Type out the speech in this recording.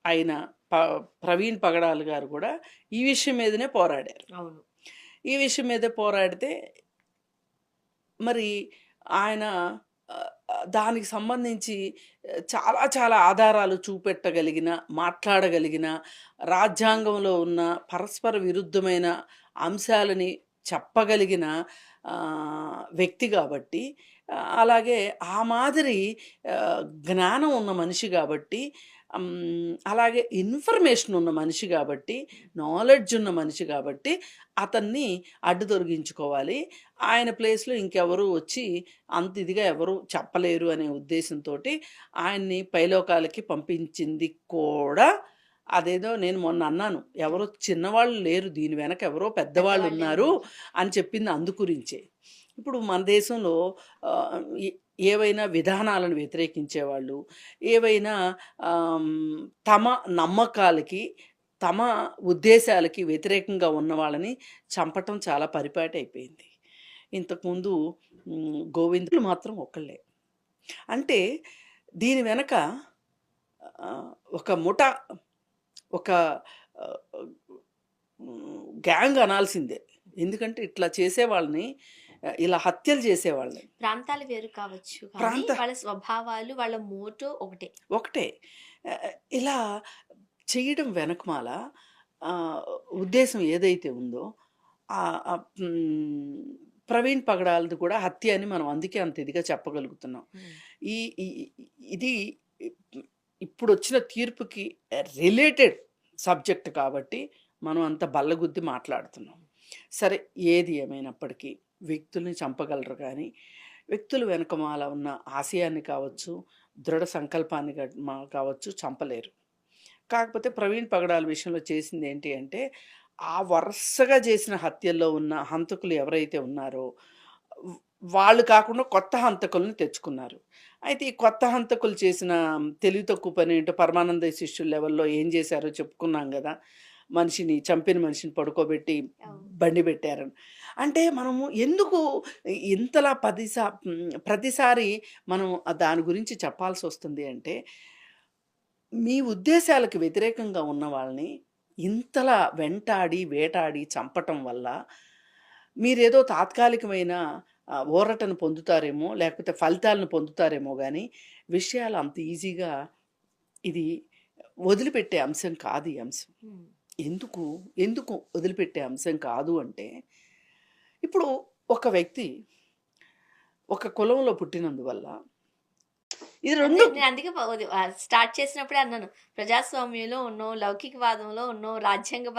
ఆయన ప ప్రవీణ్ పగడాల్ గారు కూడా ఈ విషయం మీదనే పోరాడారు. అవును. ఈ విషయం మీదే పోరాడితే మరి ఆయన దానికి సంబంధించి చాలా చాలా ఆధారాలు చూపెట్టగలిగిన, మాట్లాడగలిగిన, రాజ్యాంగంలో ఉన్న పరస్పర విరుద్ధమైన అంశాలని చెప్పగలిగిన వ్యక్తి కాబట్టి, అలాగే ఆ మాదిరి జ్ఞానం ఉన్న మనిషి కాబట్టి, అలాగే ఇన్ఫర్మేషన్ ఉన్న మనిషి కాబట్టి, నాలెడ్జ్ ఉన్న మనిషి కాబట్టి అతన్ని అడ్డు తొలగించుకోవాలి. ఆయన ప్లేస్‌లో ఇంకెవరు వచ్చి అంత ఇదిగా ఎవరు చెప్పలేరు అనే ఉద్దేశంతోటి ఆయన్ని పైలోకాలకి పంపించింది కూడా అదేదో నేను మొన్న అన్నాను. ఎవరో చిన్నవాళ్ళు లేరు దీని వెనక ఎవరో పెద్దవాళ్ళున్నారు అని చెప్పింది అందు గురించే. ఇప్పుడు మన దేశంలో ఆహ్, ఎ ఏవైనా విధానాలను వ్యతిరేకించేవాళ్ళు, ఏవైనా తమ నమ్మకాలకి, తమ ఉద్దేశాలకి వ్యతిరేకంగా ఉన్న వాళ్ళని చంపటం చాలా పరిపాటైపోయింది. ఇంతకుముందు గోవిందులు మాత్రం ఒక్కళ్ళే. అంటే దీని వెనక ఒక ముఠా, ఒక గ్యాంగ్ అనాల్సిందే. ఎందుకంటే ఇట్లా చేసేవాళ్ళని, ఇలా హత్యలు చేసేవాళ్ళని. ప్రాంతాలు వేరు కావచ్చు కానీ ప్రాంత వాళ్ళ స్వభావాలు, వాళ్ళ మోటో ఒకటే. ఒకటే. ఇలా చేయడం వెనకమాల ఆహ్, ఉద్దేశం ఏదైతే ఉందో ఆహ్, ఆహ్, ప్రవీణ్ పగడాలది కూడా హత్య అని మనం అందుకే అంత ఇదిగా చెప్పగలుగుతున్నాం. ఈ ఈ ఇది ఇప్పుడొచ్చిన తీర్పుకి రిలేటెడ్ సబ్జెక్ట్ కాబట్టి మనం అంత బల్లగుద్ది మాట్లాడుతున్నాం. సరే, ఏది ఏమైనప్పటికీ వ్యక్తుల్ని చంపగలరు కానీ, వ్యక్తులు వెనకమాల ఉన్న ఆశయాన్ని కావచ్చు, దృఢ సంకల్పాన్ని కావచ్చు చంపలేరు. కాకపోతే ప్రవీణ్ పగడాల విషయంలో చేసింది ఏంటి అంటే, ఆ వరుసగా చేసిన హత్యల్లో ఉన్న హంతకులు ఎవరైతే ఉన్నారో వాళ్ళు కాకుండా కొత్త హంతకుల్ని తెచ్చుకున్నారు. అయితే ఈ కొత్త హంతకులు చేసిన తెలివి తక్కువ పని ఏంటో పరమానంద శిష్యుల లెవెల్‌లో ఏం చేశారో చెప్పుకున్నాం గదా! చంపిన మనిషిని పడుకోబెట్టి బండి పెట్టారని. అంటే మనము ఎందుకు ఇంతలా ప్రతిసారి మనం దాని గురించి చెప్పాల్సొస్తుంది అంటే, మీ ఉద్దేశాలకు వ్యతిరేకంగా ఉన్న వాళ్ళని ఇంతలా వెంటాడి, వేటాడి చంపటం వల్ల మీరేదో తాత్కాలికమైన ఊరటను పొందుతారేమో, లేకపోతే ఫలితాలను పొందుతారేమో గానీ, విషయాలు అంత ఈజీగా ఇది వదిలిపెట్టే అంశం కాదు ఈ అంశం. ఎందుకు, ఎందుకు వదిలిపెట్టే అంశం కాదు అంటే, ఇప్పుడు ఒక వ్యక్తి ఒక కులంలో పుట్టినందువల్ల ఇది అదే 2 నేను అందుకే స్టార్ట్ చేసినప్పుడే అన్నాను. ప్రజాస్వామ్యంలో ఉన్నాం, లౌకికవాదంలో ఉన్నాం, రాజ్యాంగ